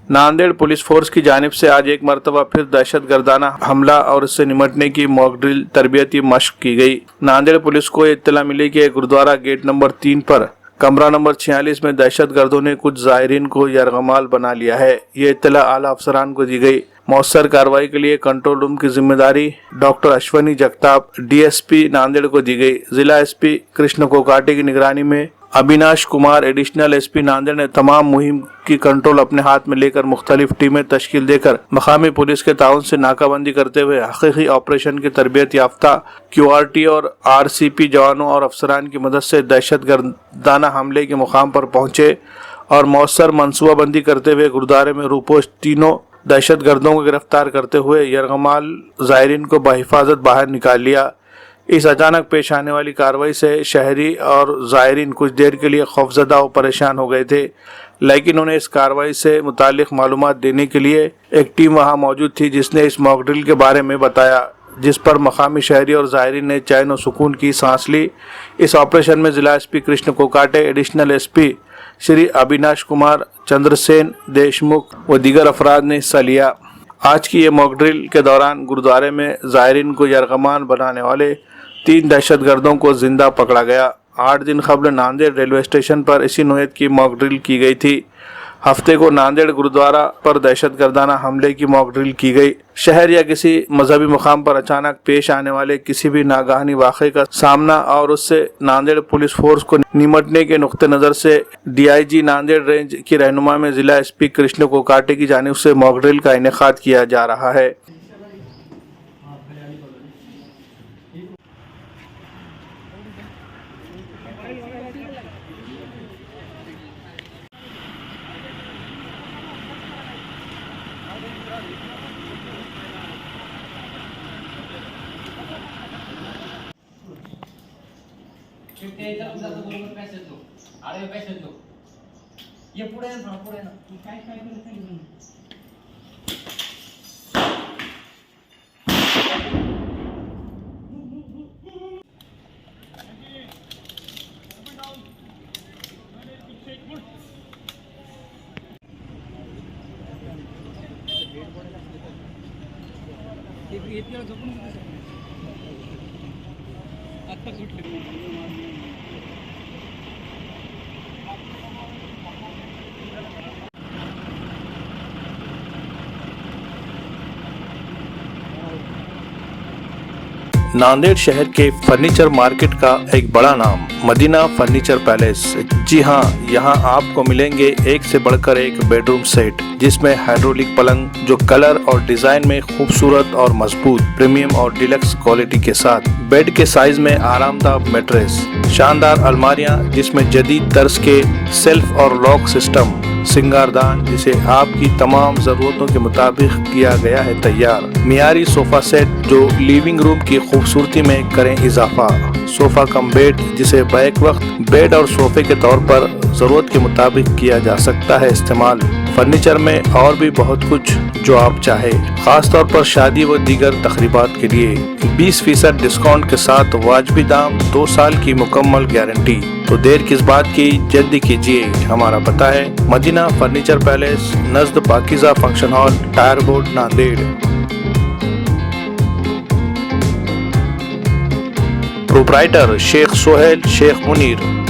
Nanded police force की जानिब से आज एक मरतबा फिर दहशतगर्दाना हमला और इससे निमटने की मॉक ड्रिल तरबियती मशक की गई। नांदेड़ पुलिस को इत्तला मिली कि गुरुद्वारा गेट नंबर 3 पर कमरा नंबर 46 में दहशतगर्दों ने कुछ ज़ायरीन को यरगमाल बना लिया है। ये इत्तला आला अफसरान को दी गई। मौसर कार्रवाई के लिए कंट्रोल रूम की जिम्मेदारी डॉक्टर अश्वनी जगताप डीएसपी नांदेड़ को दी गई। जिला एसपी कृष्ण कोकाटे की निगरानी में अविनाश कुमार एडिशनल एसपी नांदेड़ ने तमाम मुहिम की कंट्रोल अपने हाथ में लेकर मुख्तलिफ टीमें तश्कील देकर मकामी पुलिस के ताउन से नाकाबंदी करते हुए हकीकी ऑपरेशन की तरबियत याफ्ता QRT और RCP जवानों और अफसरान की मदद से दहशतगर्दाना हमले के मुकाम पर पहुंचे और मौसर मनसूबाबंदी करते हुए गुरुद्वारे में रूपोश तीनों दहशतगर्दों को गिरफ्तार करते हुए यरगमाल ज़ायरीन को बहिफाजत बाहर निकाल लिया। इस अचानक पेश आने वाली कार्रवाई से शहरी और ज़ायरीन कुछ देर के लिए खौफजदा और परेशान हो गए थे, लेकिन उन्हें इस कार्रवाई से मुतालिक मालूमात देने के लिए एक टीम वहां मौजूद थी जिसने इस मॉक ड्रिल के बारे में बताया, जिस पर मकामी शहरी और ज़ायरीन ने चैन और सुकून की सांस ली। इस ऑपरेशन में जिला SP Krishna Kokate, additional SP Shri Avinash Kumar, Chandrasen Deshmukh व दीगर अफराद ने हिस्सा लिया। आज की ये मॉक ड्रिल के दौरान गुरुद्वारे में ज़ायरीन को यरगमान बनाने वाले 3 दहशतगर्दों को जिंदा पकड़ा गया। 8 दिन कबल नांदेड़ रेलवे स्टेशन पर इसी नोयत की मॉक ड्रिल की गई थी। हफ्ते को नांदेड़ गुरुद्वारा पर दहशतगर्दाना हमले की मॉक ड्रिल की गई। शहर या किसी मजहबी मुकाम पर अचानक पेश आने वाले किसी भी नागहानी वाक़े का सामना और उससे नांदेड़ पुलिस फोर्स को निमटने के नुक्ते नज़र से DIG नांदेड़ रेंज की रहनुमा में जिला एसपी कृष्ण कोकाटे की जानिब से मॉक ड्रिल का इनेकाद किया जा रहा है। ये पुढे ना काय आता सुटले नांदेड़ शहर के फर्नीचर मार्केट का एक बड़ा नाम मदीना फर्नीचर पैलेस। जी हाँ, यहाँ आपको मिलेंगे एक से बढ़कर एक बेडरूम सेट जिसमें हाइड्रोलिक पलंग जो कलर और डिजाइन में खूबसूरत और मजबूत प्रीमियम और डिलक्स क्वालिटी के साथ, बेड के साइज में आरामदायक मैट्रेस, शानदार अलमारियाँ जिसमें जदीद तर्ज के सेल्फ और लॉक सिस्टम, सिंगारदान जिसे आपकी तमाम जरूरतों के मुताबिक किया गया है तैयार, मियारी सोफा सेट जो लिविंग रूम की खूबसूरती में करें इजाफा, सोफा कम बेड जिसे बैक वक्त बेड और सोफे के तौर पर जरूरत के मुताबिक किया जा सकता है इस्तेमाल। फर्नीचर में और भी बहुत कुछ जो आप चाहे, खास तौर पर शादी व दीगर तकरीबात के लिए 20% डिस्काउंट के साथ वाजबी दाम, 2 साल की मुकम्मल गारंटी। तो देर किस बात की, जल्दी कीजिए। हमारा पता है मदीना फर्नीचर पैलेस, नज़द Pakiza function hall, tyre board, Nanded. Proprietor Shaikh Sohel Shaikh Munir.